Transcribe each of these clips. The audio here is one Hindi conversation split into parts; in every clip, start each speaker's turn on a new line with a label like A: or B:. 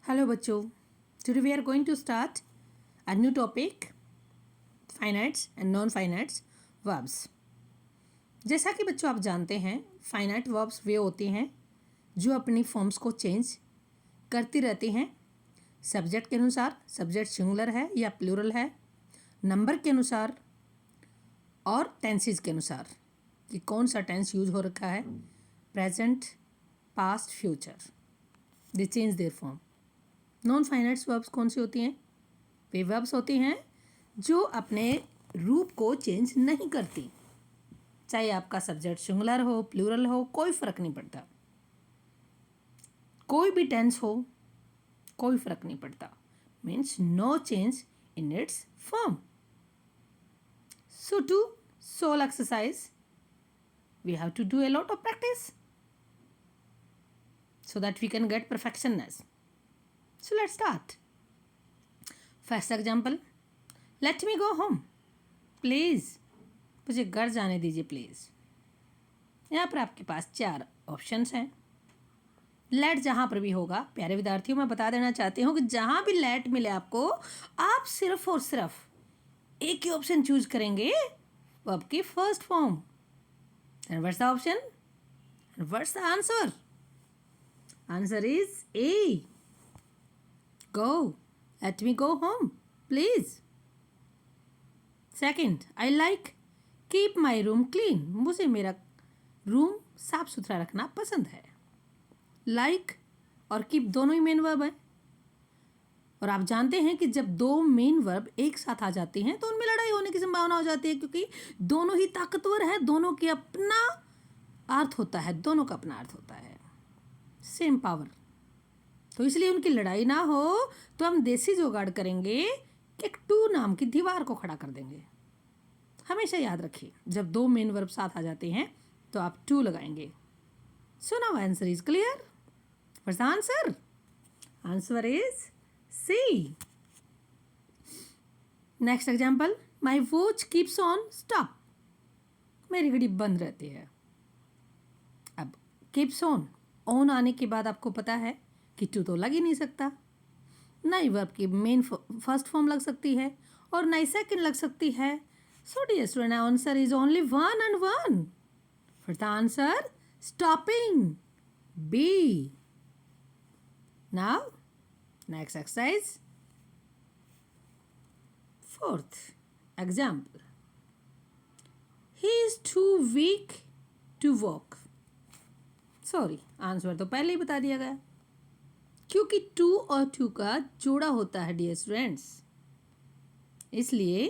A: Hello बच्चों, today we are going to start a new topic, finites and non finites verbs. जैसा कि बच्चों आप जानते हैं, फाइनाइट वर्ब्स वे होती हैं जो अपनी फॉर्म्स को चेंज करती रहती हैं सब्जेक्ट के अनुसार, सब्जेक्ट सिंगुलर है या प्लूरल है, नंबर के अनुसार और टेंसेस के अनुसार कि कौन सा टेंस यूज हो रखा है, present, past, future, they change their form. Non finites verbs कौन सी होती हैं? वे वर्ब्स होती हैं जो अपने रूप को चेंज नहीं करती, चाहे आपका सब्जेक्ट सिंगुलर हो, प्लूरल हो, कोई फर्क नहीं पड़ता, कोई भी टेंस हो, कोई फर्क नहीं पड़ता। Means no change in its form. So to solve exercise we have to do a lot of practice so that we can get perfectionness. So let's start. First example, let me go home. Please. मुझे घर जाने दीजिए प्लीज़। यहाँ पर आपके पास 4 ऑप्शंस हैं। लेट जहाँ पर भी होगा, प्यारे विद्यार्थियों मैं बता देना चाहती हूँ कि जहाँ भी लेट मिले आपको, आप सिर्फ और सिर्फ एक ही ऑप्शन चूज करेंगे, वर्ब की first form. And what's the option? And what's the answer? Answer is A. Go. Let me go home, please. Second, I like keep my room clean. मुझे मेरा रूम साफ सुथरा रखना पसंद है। Like और keep दोनों ही मेन वर्ब हैं, और आप जानते हैं कि जब 2 मेन वर्ब एक साथ आ जाते हैं तो उनमें लड़ाई होने की संभावना हो जाती है, क्योंकि दोनों ही ताकतवर है, दोनों की अपना अर्थ होता है, दोनों का अपना अर्थ होता है, सेम पावर। तो इसलिए उनकी लड़ाई ना हो तो हम देसी जुगाड़ करेंगे कि एक 2 नाम की दीवार को खड़ा कर देंगे। हमेशा याद रखिए, जब 2 मेन वर्ब साथ आ जाते हैं तो आप 2 लगाएंगे। So now answer is clear. What's the answer? Answer is C. Next example, my watch keeps on stop. मेरी घड़ी बंद रहती है। अब keeps on आने के बाद आपको पता है कि to तो लग ही नहीं सकता, ना ही वर्ब की मेन फर्स्ट फॉर्म लग सकती है और ना ही सेकंड लग सकती है। So dear student, answer is only 1 and 1. For the answer, stopping. B. Now next exercise. 4th example. He is too weak to walk. Sorry, answer तो पहले ही बता दिया गया, क्योंकि 2 और 2 का जोड़ा होता है डियर स्टूडेंट्स, इसलिए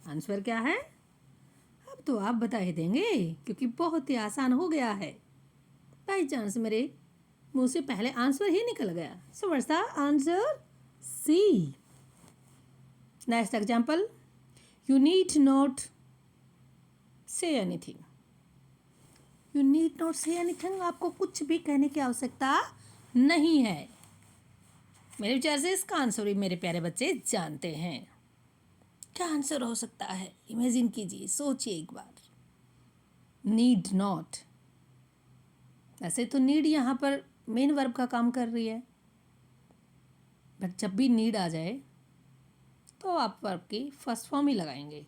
A: आंसर क्या है? अब तो आप बता ही देंगे, क्योंकि बहुत ही आसान हो गया है। बाई चांस मेरे मुंह से पहले आंसर ही निकल गया। So what's the answer? C. Next example, you need not say anything. You need not say anything, आपको कुछ भी कहने की आवश्यकता नहीं है। मेरे विचार से इसका आंसर भी मेरे प्यारे बच्चे जानते हैं। क्या आंसर हो सकता है? इमेजिन कीजिए, सोचिए एक बार। नीड नॉट, वैसे तो नीड यहाँ पर मेन वर्ब का काम कर रही है, बट जब भी नीड आ जाए तो आप वर्ब की फर्स्ट फॉर्म ही लगाएंगे।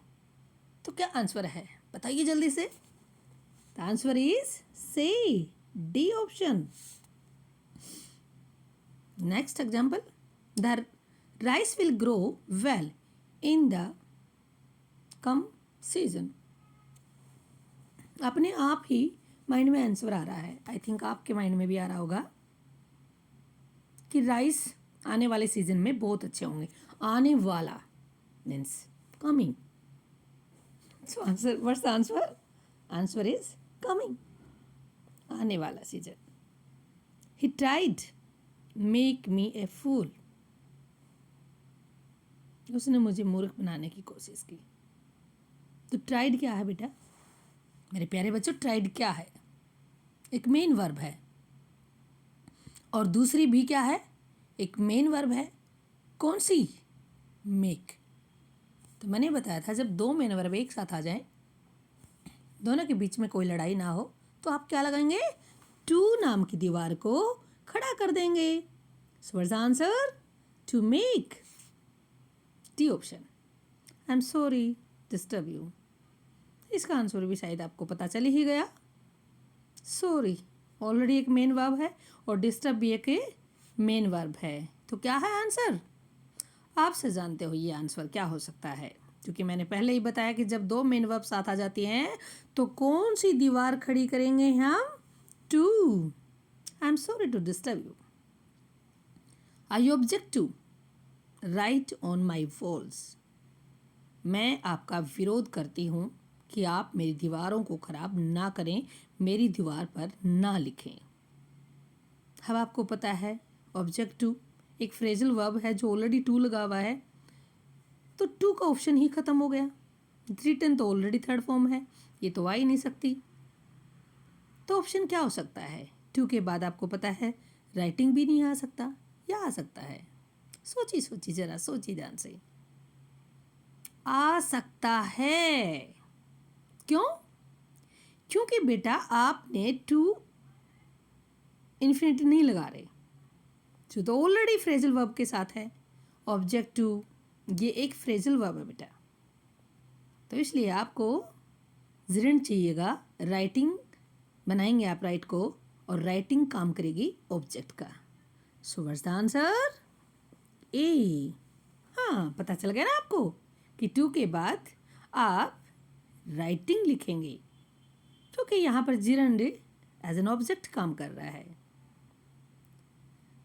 A: तो क्या आंसर है बताइए जल्दी से। The answer is C, D option. Next example, the rice will grow well in the come season. अपने आप ही माइंड में आंसर आ रहा है, आई थिंक आपके माइंड में भी आ रहा होगा कि राइस आने वाले सीजन में बहुत अच्छे होंगे। आने वाला means coming. So answer, what's the answer? Answer is coming, आने वाला season. He tried make me a fool. उसने मुझे मूर्ख बनाने की कोशिश की। तो ट्राइड क्या है बेटा मेरे प्यारे बच्चों? ट्राइड क्या है? एक मेन वर्ब है, और दूसरी भी क्या है? एक मेन वर्ब है। कौन सी? मेक। तो मैंने बताया था, जब 2 मेन वर्ब एक साथ आ जाएं, दोनों के बीच में कोई लड़ाई ना हो, तो आप क्या लगाएंगे? 2 नाम की दीवार को खड़ा कर देंगे। So what's the answer? To make. D option. I'm sorry, disturb you. इसका आंसर भी शायद आपको पता चल ही गया. सॉरी ऑलरेडी एक मेन वर्ब है और डिस्टर्ब भी एक मेन वर्ब है. तो क्या है आंसर? आपसे जानते हो ये आंसर क्या हो सकता है, क्योंकि मैंने पहले ही बताया कि जब दो मेन वर्ब साथ आ जाती हैं तो कौन सी दीवार खड़ी करेंगे हम? To. I am sorry to disturb you. I object to write on my walls. मैं आपका विरोध करती हूँ कि आप मेरी दीवारों को ख़राब ना करें, मेरी दीवार पर ना लिखें. अब आपको पता है ऑब्जेक्ट टू एक फ्रेजल वर्ब है जो ऑलरेडी टू लगा हुआ है, तो टू का ऑप्शन ही ख़त्म हो गया. रिटन तो ऑलरेडी थर्ड फॉर्म है, ये तो आ ही नहीं सकती. तो ऑप्शन क्या हो सकता है? टू के बाद आपको पता है राइटिंग भी नहीं आ सकता, या आ सकता है? सोची ज़रा सोची ध्यान से. आ सकता है. क्यों? क्योंकि बेटा आपने टू इन्फिनिटी नहीं लगा रहे, जो तो ऑलरेडी फ्रेजल वर्ब के साथ है. ऑब्जेक्ट टू ये एक फ्रेजल वर्ब है बेटा, तो इसलिए आपको ज़िरन चाहिएगा. राइटिंग बनाएंगे आप राइट को, और राइटिंग काम करेगी ऑब्जेक्ट का. So what's the answer? A. हाँ, पता चल गया ना आपको कि टू के बाद आप राइटिंग लिखेंगे, क्योंकि यहाँ पर जिरंड एज एन ऑब्जेक्ट काम कर रहा है.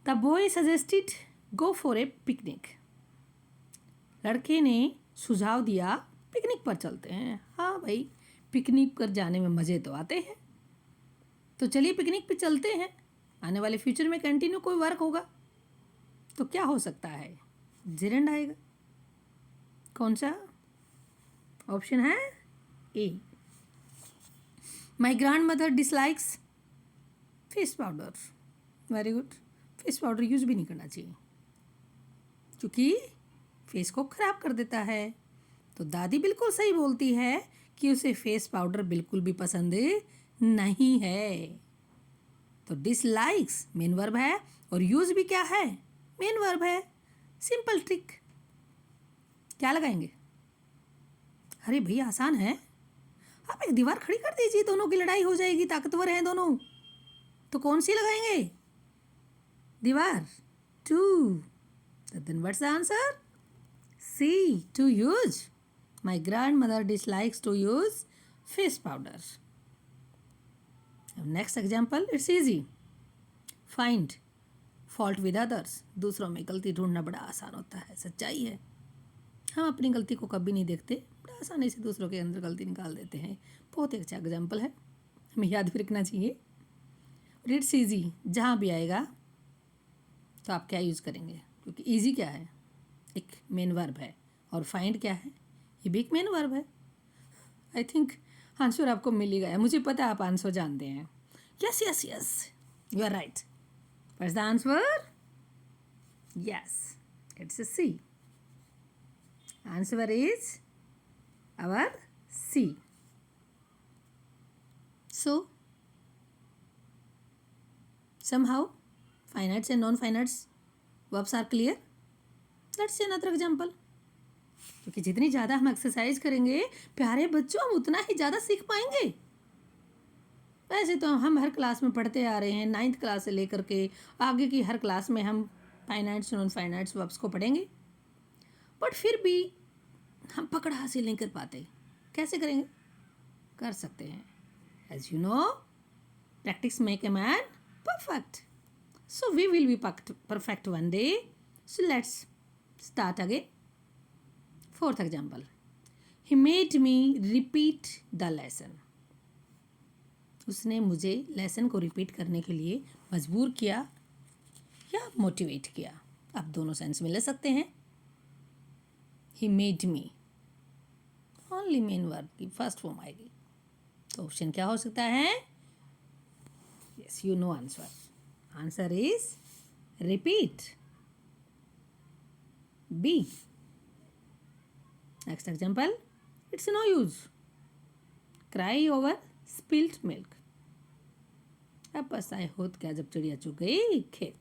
A: The boy suggested go for a picnic. लड़के ने सुझाव दिया पिकनिक पर चलते हैं. हाँ भाई, पिकनिक पर जाने में मज़े तो आते हैं, तो चलिए पिकनिक पे चलते हैं. आने वाले फ्यूचर में कंटिन्यू कोई वर्क होगा तो क्या हो सकता है? जिरंड आएगा. कौन सा ऑप्शन है? A. My grandmother dislikes face powder. Very good. Face powder use भी नहीं करना चाहिए, क्योंकि फेस को ख़राब कर देता है. तो दादी बिल्कुल सही बोलती है कि उसे फेस पाउडर बिल्कुल भी पसंद नहीं है. तो डिसलाइक्स मेन वर्ब है और यूज़ भी क्या है? मेन वर्ब है. Simple trick. क्या लगाएंगे? अरे भैया आसान है. आप एक दीवार खड़ी कर दीजिए, दोनों की लड़ाई हो जाएगी, ताकतवर हैं दोनों. तो कौन सी लगाएंगे? दीवार. To. Then what's the answer? C. To use. My grandmother dislikes to use face powder. Next example, it's easy. Find fault with others. दूसरों में गलती ढूंढना बड़ा आसान होता है, सच्चाई है. हम अपनी गलती को कभी नहीं देखते, बड़ा आसानी से दूसरों के अंदर गलती निकाल देते हैं. बहुत ही अच्छा एग्जाम्पल है, हमें याद भी रखना चाहिए. इट्स ईजी जहाँ भी आएगा तो आप क्या यूज़ करेंगे? क्योंकि ईजी क्या है? एक मेन वर्ब है, और फाइंड क्या है? ये भी एक मेन वर्ब है. आई थिंक आंसर आपको मिल ही गया. मुझे पता है आप आंसर जानते हैं. Yes yes yes, you are right. What's the answer? Yes, it's C. Answer is our C. So somehow finites and non-finites verbs are clear. Let's see another example. क्योंकि जितनी ज़्यादा हम एक्सरसाइज करेंगे प्यारे बच्चों, हम उतना ही ज़्यादा सीख पाएंगे. वैसे तो हम हर क्लास में पढ़ते आ रहे हैं, 9th क्लास से लेकर के आगे की हर क्लास में हम फाइनाइट्स नॉन फाइनाइट्स वर्ब्स को पढ़ेंगे, बट फिर भी हम पकड़ हासिल नहीं कर पाते. कैसे करेंगे? कर सकते हैं. As you know, practice make a man perfect. So we will be perfect one day. So let's start again. Fourth example. He made me repeat the lesson. उसने मुझे लेसन को रिपीट करने के लिए मजबूर किया या मोटिवेट किया. आप दोनों सेंस में ले सकते हैं. He made me. Only main verb की फर्स्ट फॉर्म आएगी. तो ऑप्शन क्या हो सकता है? Yes, you know answer. Answer is repeat. B. Next example, it's no use. Cry over spilled milk. अब बस आए होत क्या जब चिड़िया चुग गई खेत.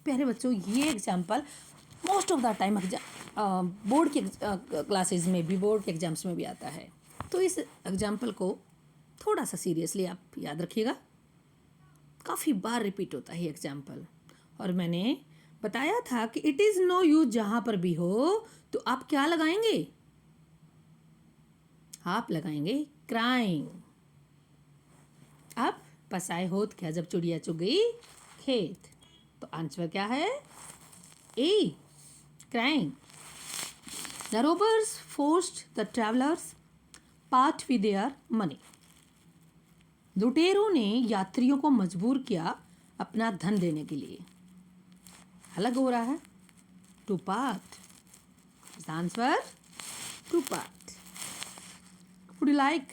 A: प्यारे बच्चों, ये example most of the time board के क्लासेस में भी, बोर्ड के एग्जाम्स में भी आता है। तो इस एग्जाम्पल को थोड़ा सा सीरियसली आप याद रखिएगा। काफ़ी बार रिपीट होता है ये एग्जाम्पल। और मैंने बताया था कि इट इज़ नो यूज जहाँ पर भी हो तो आप क्या लगाएंगे? आप लगाएंगे क्राइंग। अब पसाए होत क्या जब चिड़िया चुग गई खेत, तो आंसर क्या है? A, crying. The robbers forced the travellers part with their money. लुटेरों ने यात्रियों को मजबूर किया अपना धन देने के लिए। अलग हो रहा है, to part. Answer to part. Would you like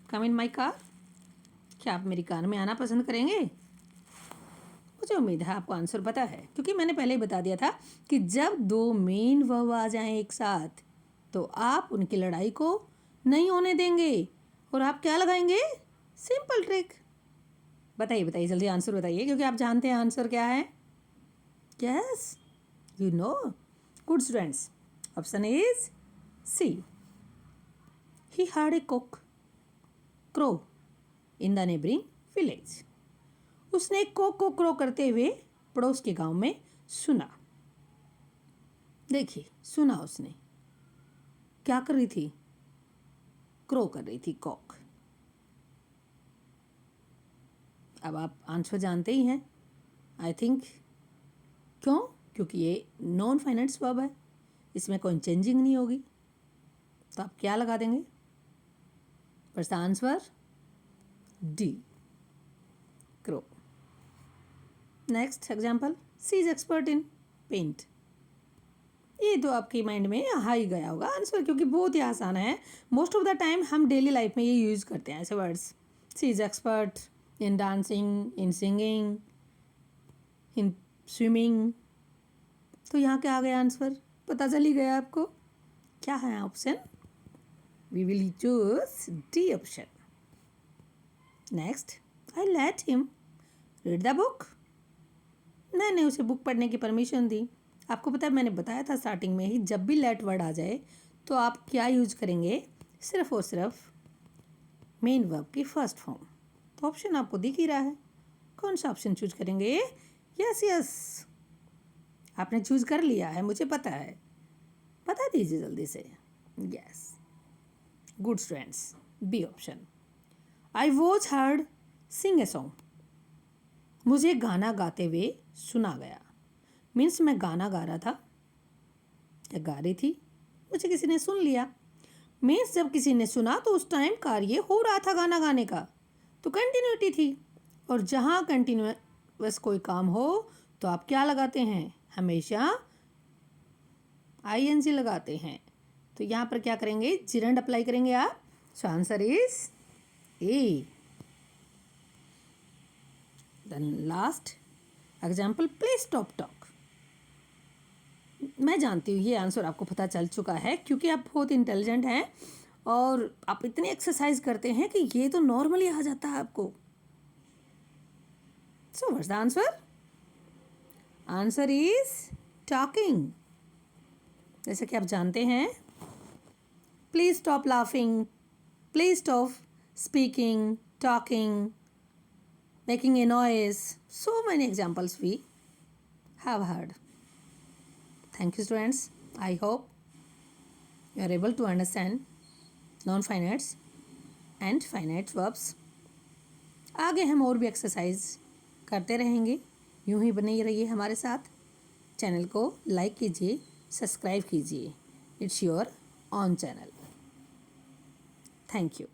A: come in my car? क्या आप मेरी कार में आना पसंद करेंगे? मुझे उम्मीद है आपको आंसर पता है, क्योंकि मैंने पहले ही बता दिया था कि जब दो मेन वर्ब आ जाएं एक साथ तो आप उनकी लड़ाई को नहीं होने देंगे और आप क्या लगाएंगे? Simple trick. बताइए बताइए, जल्दी आंसर बताइए, क्योंकि आप जानते हैं आंसर क्या है। Yes, you know. Good students, option is C. He heard a cook crow in the neighbouring village. उसने कोक को क्रो करते हुए पड़ोस के गांव में सुना। देखिए, सुना उसने, क्या कर रही थी? क्रो कर रही थी, कॉक। अब आप आंसर जानते ही हैं, आई थिंक। क्यों? क्योंकि ये नॉन फाइनेंस वर्ब है, इसमें कोई चेंजिंग नहीं होगी। तो आप क्या लगा देंगे? First answer D, crow. Next example, she is expert in paint. ये तो आपके माइंड में आ ही गया होगा आंसर, क्योंकि बहुत ही आसान है। मोस्ट ऑफ द टाइम हम डेली लाइफ में ये यूज़ करते हैं ऐसे words. She is expert in dancing, in singing, in swimming. तो यहाँ क्या आ गया आंसर? पता चल ही गया आपको। क्या है option? We will choose D option. Next, I let him read the book. मैंने उसे बुक पढ़ने की परमिशन दी। आपको पता है, मैंने बताया था स्टार्टिंग में ही, जब भी लेट वर्ड आ जाए तो आप क्या यूज करेंगे? सिर्फ और सिर्फ मेन वर्ब की फर्स्ट फॉर्म। तो ऑप्शन आपको दिख ही रहा है, कौन सा ऑप्शन चूज करेंगे? यस यस, आपने चूज कर लिया है, मुझे पता है। बता दीजिए जल्दी से। Yes, good students, B option. I was heard sing a song. मुझे गाना गाते हुए सुना गया। मीन्स मैं गाना गा रहा था या गा रही थी, मुझे किसी ने सुन लिया। मीन्स जब किसी ने सुना तो उस टाइम कार्य हो रहा था गाना गाने का, तो कंटिन्यूटी थी। और जहाँ कंटिन्यूअस कोई काम हो तो आप क्या लगाते हैं? हमेशा ING लगाते हैं। तो यहाँ पर क्या करेंगे? जिरंड अप्लाई करेंगे आप। So answer is A. Then last example, please stop talk. मैं जानती हूँ ये आंसर आपको पता चल चुका है, क्योंकि आप बहुत इंटेलिजेंट हैं और आप इतनी एक्सरसाइज करते हैं कि ये तो नॉर्मली आ जाता है आपको। सो what's the answer? Answer is talking. जैसे कि आप जानते हैं, please stop laughing, please stop speaking, talking, making a noise. So many examples we have heard. Thank you students. I hope you are able to understand non-finites and finite verbs. आगे हम और भी एक्सरसाइज करते रहेंगे, यूं ही बने रहिए हमारे साथ। चैनल को लाइक कीजिए, सब्सक्राइब कीजिए। It's your on channel. Thank you.